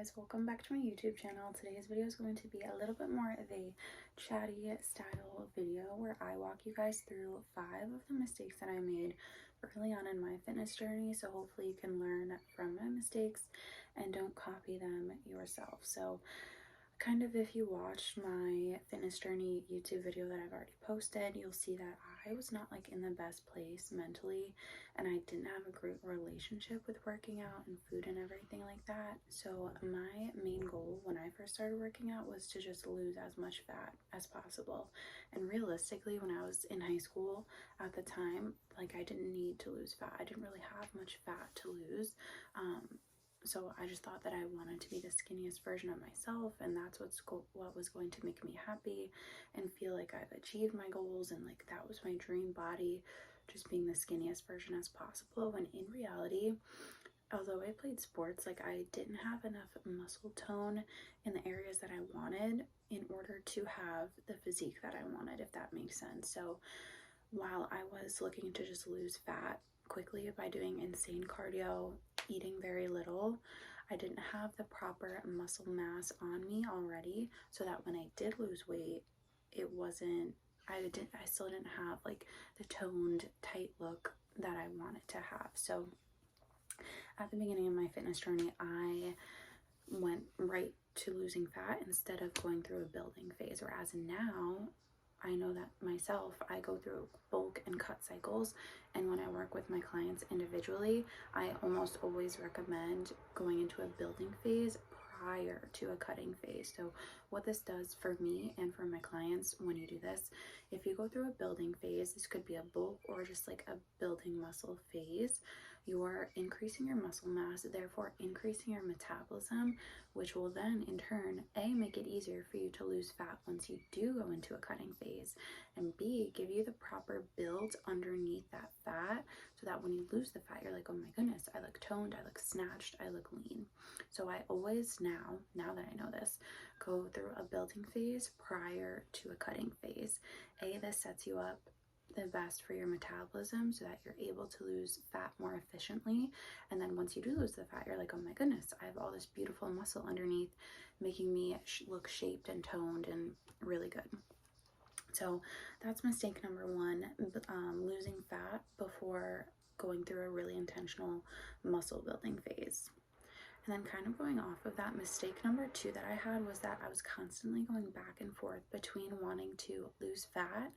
guys, welcome back to my YouTube channel. Today's video is going to be a little bit more of a chatty style video where I walk you guys through 5 of the mistakes that I made early on in my fitness journey, so hopefully you can learn from my mistakes and don't copy them yourself. So kind of, if you watched my fitness journey YouTube video that I've already posted, you'll see that I was not like in the best place mentally, and I didn't have a great relationship with working out and food and everything like that. So my main goal when I first started working out was to just lose as much fat as possible. And realistically, when I was in high school at the time, like, I didn't need to lose fat. I didn't really have much fat to lose. So I just thought that I wanted to be the skinniest version of myself, and that's what was going to make me happy and feel like I've achieved my goals, and like that was my dream body, just being the skinniest version as possible. When in reality, although I played sports, like, I didn't have enough muscle tone in the areas that I wanted in order to have the physique that I wanted, if that makes sense. So while I was looking to just lose fat quickly by doing insane cardio, eating very little, I didn't have the proper muscle mass on me already, so that when I did lose weight, it wasn't, I still didn't have like the toned, tight look that I wanted to have. So at the beginning of my fitness journey, I went right to losing fat instead of going through a building phase, whereas now I know that myself, I go through bulk and cut cycles, and when I work with my clients individually, I almost always recommend going into a building phase prior to a cutting phase. So what this does for me and for my clients, when you do this, if you go through a building phase, this could be a bulk or just like a building muscle phase, you're increasing your muscle mass, therefore increasing your metabolism, which will then in turn make it easier for you to lose fat once you do go into a cutting phase, and B, give you the proper build underneath that fat, so that when you lose the fat, you're like, oh my goodness, I look toned, I look snatched, I look lean. So I always now that I know this, go through a building phase prior to a cutting phase. This sets you up the best for your metabolism so that you're able to lose fat more efficiently, and then once you do lose the fat, you're like, oh my goodness, I have all this beautiful muscle underneath, making me look shaped and toned and really good. So that's mistake number 1, losing fat before going through a really intentional muscle building phase. And then kind of going off of that, mistake number 2 that I had was that I was constantly going back and forth between wanting to lose fat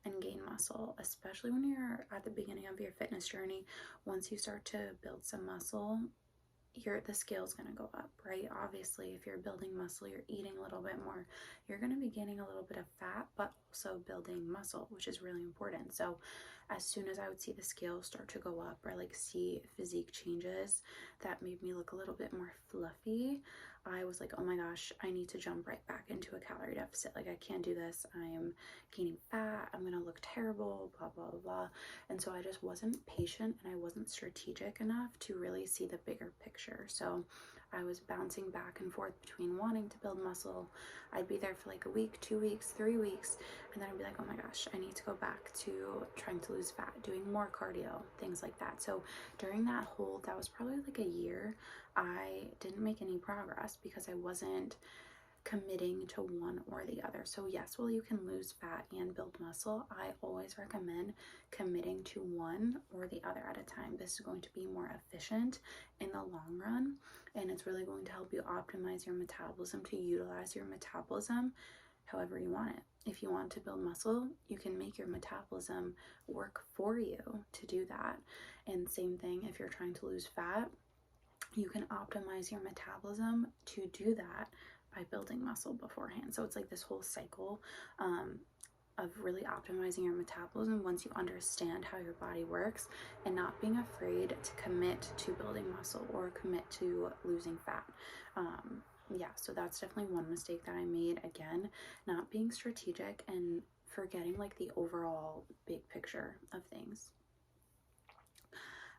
and gain muscle, especially when you're at the beginning of your fitness journey. Once you start to build some muscle, the scale's going to go up, right? Obviously, if you're building muscle, you're eating a little bit more, you're going to be gaining a little bit of fat, but also building muscle, which is really important. So as soon as I would see the scale start to go up, or like see physique changes that made me look a little bit more fluffy, I was like, oh my gosh, I need to jump right back into a calorie deficit. Like, I can't do this. I am gaining fat. I'm going to look terrible, blah, blah, blah. And so I just wasn't patient, and I wasn't strategic enough to really see the bigger picture. So I was bouncing back and forth between wanting to build muscle. I'd be there for like a week, 2 weeks, 3 weeks, and then I'd be like, oh my gosh, I need to go back to trying to lose fat, doing more cardio, things like that. So during that was probably like a year, I didn't make any progress because I wasn't committing to one or the other. So yes, while you can lose fat and build muscle, I always recommend committing to one or the other at a time. This is going to be more efficient in the long run, and it's really going to help you optimize your metabolism, to utilize your metabolism however you want it. If you want to build muscle, you can make your metabolism work for you to do that. And same thing, if you're trying to lose fat, you can optimize your metabolism to do that by building muscle beforehand. So it's like this whole cycle of really optimizing your metabolism once you understand how your body works, and not being afraid to commit to building muscle or commit to losing fat. Yeah, so that's definitely one mistake that I made. Again, not being strategic and forgetting like the overall big picture of things.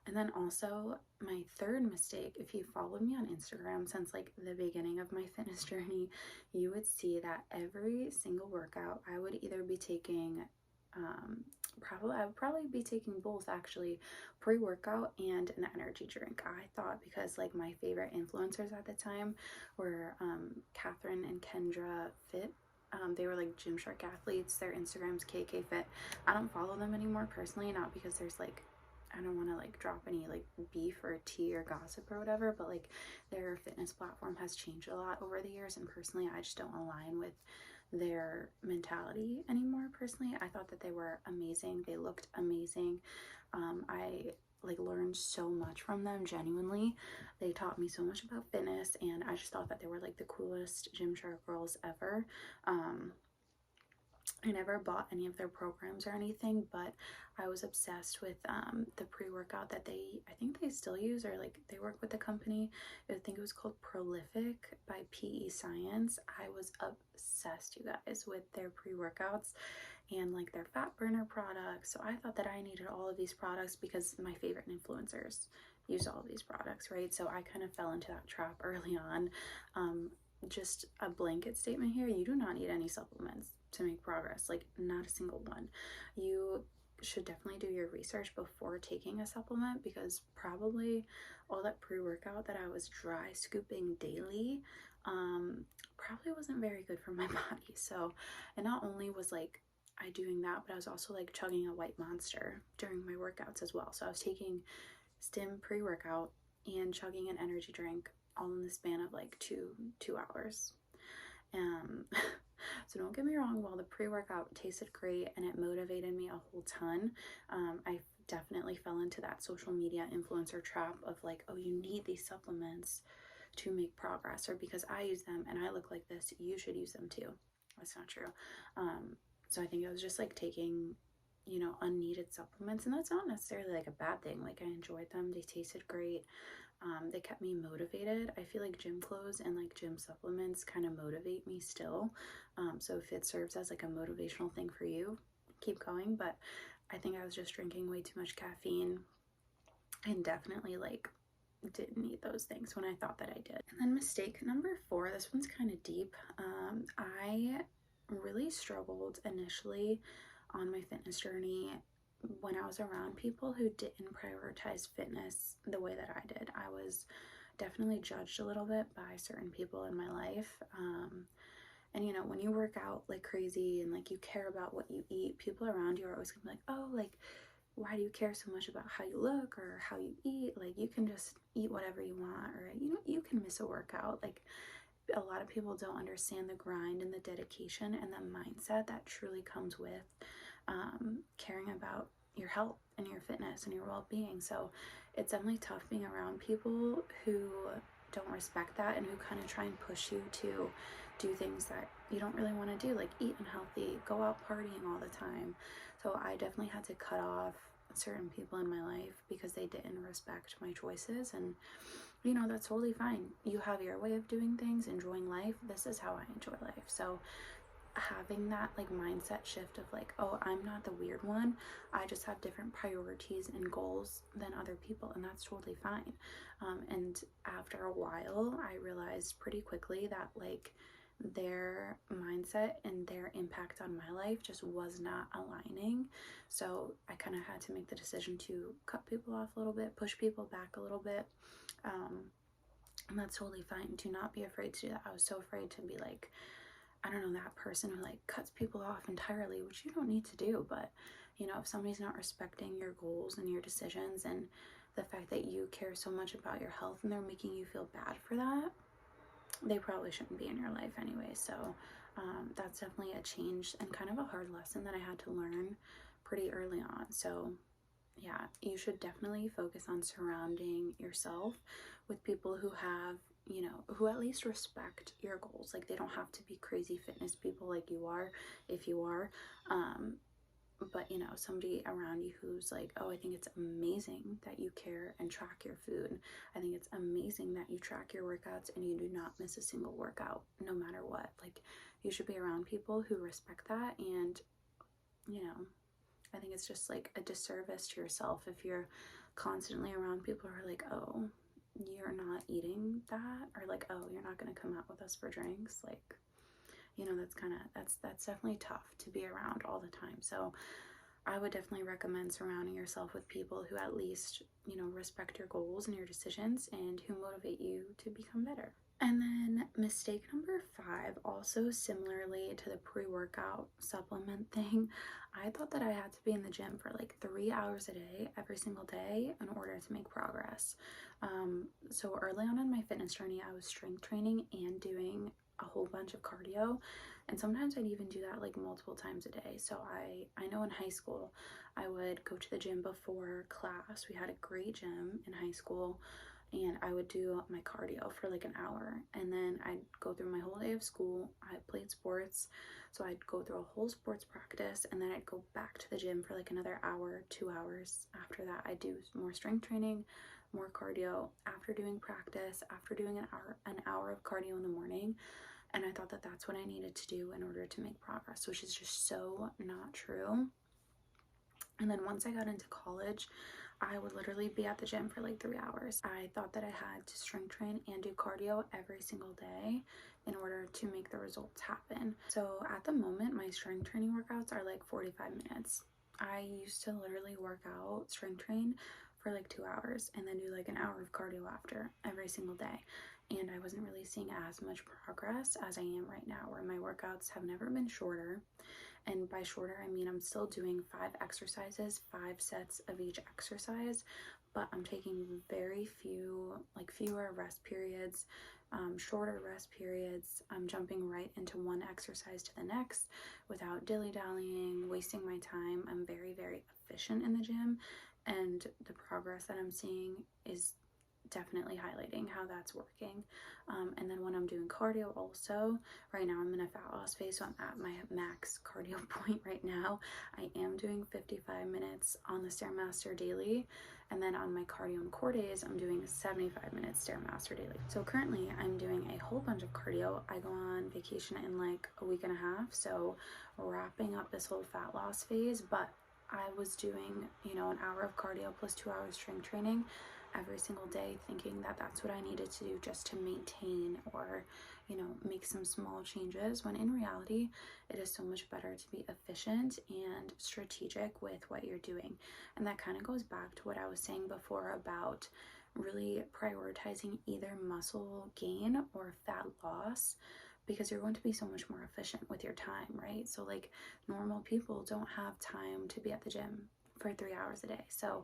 And then also my third mistake, if you followed me on Instagram since like the beginning of my fitness journey, you would see that every single workout I would either be taking I would probably be taking both, actually, pre-workout and an energy drink. I thought, because like my favorite influencers at the time were Catherine and Kendra Fit. They were like Gymshark athletes. Their Instagram's KK Fit. I don't follow them anymore personally, not because there's like, I don't want to like drop any like beef or tea or gossip or whatever, but like their fitness platform has changed a lot over the years, and personally I just don't align with their mentality anymore. Personally, I thought that they were amazing. They looked amazing. I like learned so much from them, genuinely. They taught me so much about fitness, and I just thought that they were like the coolest Gymshark girls ever. I never bought any of their programs or anything, but I was obsessed with the pre-workout that I think they still use, or like they work with the company. I think it was called Prolific by PE Science. I was obsessed, you guys, with their pre-workouts and like their fat burner products. So I thought that I needed all of these products because my favorite influencers use all of these products, right? So I kind of fell into that trap early on. Just a blanket statement here, you do not need any supplements to make progress, like not a single one. You should definitely do your research before taking a supplement, because probably all that pre-workout that I was dry scooping daily probably wasn't very good for my body. So, and not only was like I doing that, but I was also like chugging a white Monster during my workouts as well. So I was taking stim pre-workout and chugging an energy drink all in the span of like two hours. So don't get me wrong, while the pre-workout tasted great and it motivated me a whole ton, I definitely fell into that social media influencer trap of like, oh, you need these supplements to make progress, or because I use them and I look like this, you should use them too. That's not true. So I think I was just like taking, you know, unneeded supplements, and that's not necessarily like a bad thing. Like, I enjoyed them, they tasted great. They kept me motivated. I feel like gym clothes and like gym supplements kind of motivate me still. So if it serves as like a motivational thing for you, keep going. But I think I was just drinking way too much caffeine and definitely like didn't need those things when I thought that I did. And then mistake number 4, this one's kind of deep. I really struggled initially on my fitness journey when I was around people who didn't prioritize fitness the way that I did. I was definitely judged a little bit by certain people in my life. And you know, when you work out like crazy and like you care about what you eat, people around you are always gonna be like, oh, like, why do you care so much about how you look or how you eat? Like, you can just eat whatever you want, or you can miss a workout. Like, a lot of people don't understand the grind and the dedication and the mindset that truly comes with caring about your health and your fitness and your well-being. So it's definitely tough being around people who don't respect that and who kind of try and push you to do things that you don't really want to do, like eat unhealthy, go out partying all the time. So I definitely had to cut off certain people in my life because they didn't respect my choices. And you know, that's totally fine. You have your way of doing things, enjoying life. This is how I enjoy life. So having that like mindset shift of like, oh, I'm not the weird one, I just have different priorities and goals than other people, and that's totally fine. And after a while I realized pretty quickly that like their mindset and their impact on my life just was not aligning. So I kind of had to make the decision to cut people off a little bit, push people back a little bit. And that's totally fine. Do not be afraid to do that. I was so afraid to be like, I don't know, that person who like cuts people off entirely, which you don't need to do. But you know, if somebody's not respecting your goals and your decisions and the fact that you care so much about your health and they're making you feel bad for that, they probably shouldn't be in your life anyway. So that's definitely a change and kind of a hard lesson that I had to learn pretty early on. So yeah, you should definitely focus on surrounding yourself with people who have, you know, who at least respect your goals. Like, they don't have to be crazy fitness people like you are, if you are. But you know, somebody around you who's like, oh, I think it's amazing that you care and track your food. I think it's amazing that you track your workouts and you do not miss a single workout, no matter what. Like, you should be around people who respect that. And you know, I think it's just like a disservice to yourself if you're constantly around people who are like, oh, you're not eating that, or like, oh, you're not going to come out with us for drinks. Like, you know, that's definitely tough to be around all the time. So I would definitely recommend surrounding yourself with people who at least, you know, respect your goals and your decisions and who motivate you to become better. And then mistake number 5, also similarly to the pre-workout supplement thing, I thought that I had to be in the gym for like 3 hours a day, every single day, in order to make progress. So early on in my fitness journey, I was strength training and doing a whole bunch of cardio, and sometimes I'd even do that like multiple times a day. So I know in high school, I would go to the gym before class. We had a great gym in high school, and I would do my cardio for like an hour, and then I'd go through my whole day of school. I played sports, so I'd go through a whole sports practice, and then I'd go back to the gym for like another hour, 2 hours. After that, I'd do more strength training, more cardio after doing practice, after doing an hour of cardio in the morning. And I thought that that's what I needed to do in order to make progress, which is just so not true. And then once I got into college, I would literally be at the gym for like 3 hours. I thought that I had to strength train and do cardio every single day in order to make the results happen. So at the moment, my strength training workouts are like 45 minutes. I used to literally work out, strength train for like 2 hours, and then do like an hour of cardio after every single day. And I wasn't really seeing as much progress as I am right now, where my workouts have never been shorter. And by shorter, I mean I'm still doing 5 exercises, 5 sets of each exercise, but I'm taking very few, like fewer rest periods, shorter rest periods. I'm jumping right into one exercise to the next without dilly-dallying, wasting my time. I'm very, very efficient in the gym, and the progress that I'm seeing is definitely highlighting how that's working. And then when I'm doing cardio also, right now I'm in a fat loss phase, so I'm at my max cardio point right now. I am doing 55 minutes on the Stairmaster daily, and then on my cardio and core days, I'm doing 75 minutes Stairmaster daily. So currently I'm doing a whole bunch of cardio. I go on vacation in like a week and a half, so wrapping up this whole fat loss phase, but I was doing, you know, an hour of cardio plus 2 hours strength training every single day, thinking that that's what I needed to do just to maintain or, you know, make some small changes, when in reality, it is so much better to be efficient and strategic with what you're doing. And that kind of goes back to what I was saying before about really prioritizing either muscle gain or fat loss, because you're going to be so much more efficient with your time, right? So like normal people don't have time to be at the gym for 3 hours a day. So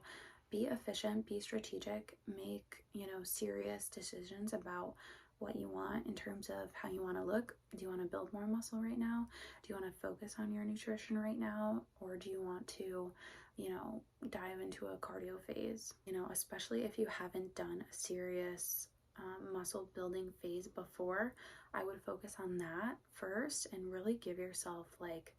be efficient, be strategic, make, you know, serious decisions about what you want in terms of how you want to look. Do you want to build more muscle right now? Do you want to focus on your nutrition right now? Or do you want to, you know, dive into a cardio phase? You know, especially if you haven't done a serious muscle building phase before, I would focus on that first and really give yourself like,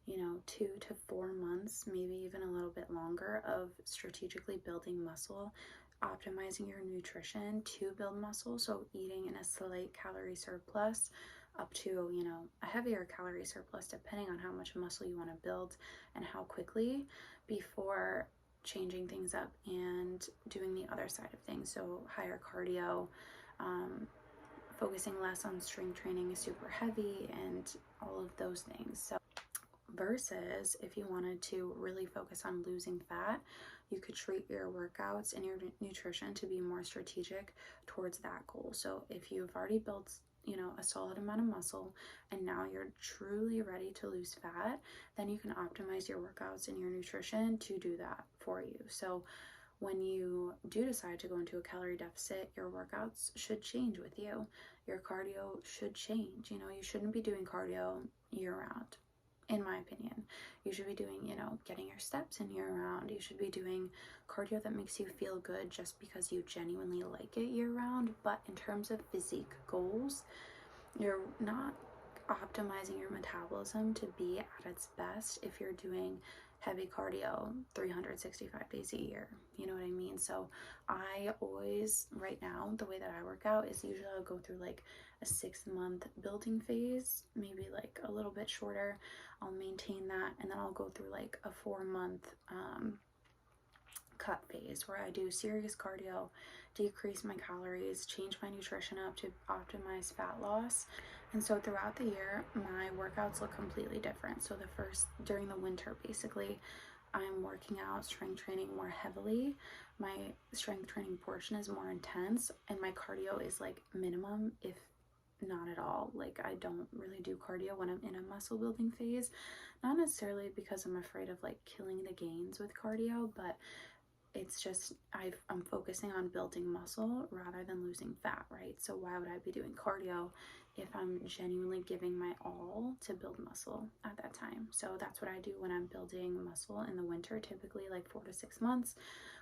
you know, 2 to 4 months, maybe even a little bit longer, of strategically building muscle, optimizing your nutrition to build muscle. So eating in a slight calorie surplus up to, you know, a heavier calorie surplus, depending on how much muscle you want to build and how quickly, before changing things up and doing the other side of things. So higher cardio, focusing less on strength training, super heavy, and all of those things. So versus if you wanted to really focus on losing fat, you could treat your workouts and your nutrition to be more strategic towards that goal. So if you've already built, you know, a solid amount of muscle and now you're truly ready to lose fat, then you can optimize your workouts and your nutrition to do that for you. So when you do decide to go into a calorie deficit, your workouts should change with you. Your cardio should change. You know, you shouldn't be doing cardio year round. In my opinion, you should be doing, you know, getting your steps in year round. You should be doing cardio that makes you feel good just because you genuinely like it year round. But in terms of physique goals, you're not optimizing your metabolism to be at its best if you're doing heavy cardio 365 days a year. You know what I mean? So I always, right now, the way that I work out is usually I'll go through like a 6-month building phase, maybe like a little bit shorter. I'll maintain that, and then I'll go through like a 4-month cut phase where I do serious cardio, decrease my calories, change my nutrition up to optimize fat loss. And so throughout the year, my workouts look completely different. So during the winter, basically, I'm working out strength training more heavily. My strength training portion is more intense, and my cardio is like minimum, if not at all. Like, I don't really do cardio when I'm in a muscle building phase, not necessarily because I'm afraid of like killing the gains with cardio, but it's just I'm focusing on building muscle rather than losing fat, right? So why would I be doing cardio if I'm genuinely giving my all to build muscle at that time? So that's what I do when I'm building muscle in the winter, typically like 4 to 6 months.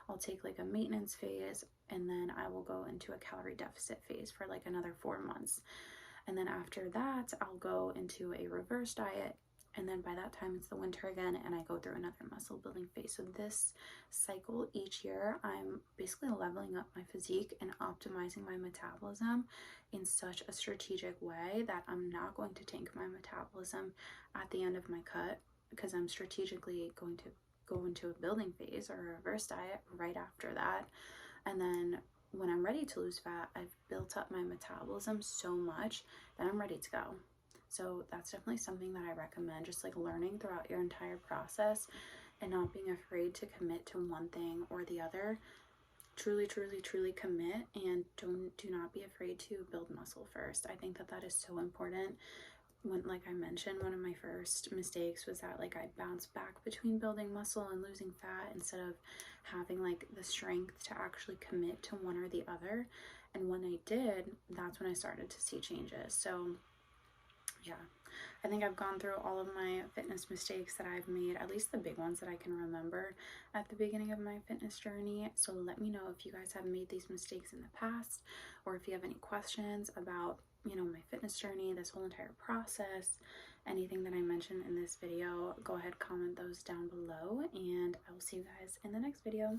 I'll take like a maintenance phase, and then I will go into a calorie deficit phase for like another 4 months. And then after that, I'll go into a reverse diet. And then by that time, it's the winter again, and I go through another muscle building phase. So this cycle each year, I'm basically leveling up my physique and optimizing my metabolism in such a strategic way that I'm not going to tank my metabolism at the end of my cut, because I'm strategically going to go into a building phase or a reverse diet right after that. And then when I'm ready to lose fat, I've built up my metabolism so much that I'm ready to go. So that's definitely something that I recommend, just like learning throughout your entire process and not being afraid to commit to one thing or the other. Truly commit, and do not be afraid to build muscle first. I think that is so important. When, like I mentioned, one of my first mistakes was that like I bounced back between building muscle and losing fat instead of having like the strength to actually commit to one or the other. And when I did, that's when I started to see changes. So yeah, I think I've gone through all of my fitness mistakes that I've made, at least the big ones that I can remember at the beginning of my fitness journey. So let me know if you guys have made these mistakes in the past, or if you have any questions about, you know, my fitness journey, this whole entire process, anything that I mentioned in this video. Go ahead, comment those down below, and I will see you guys in the next video.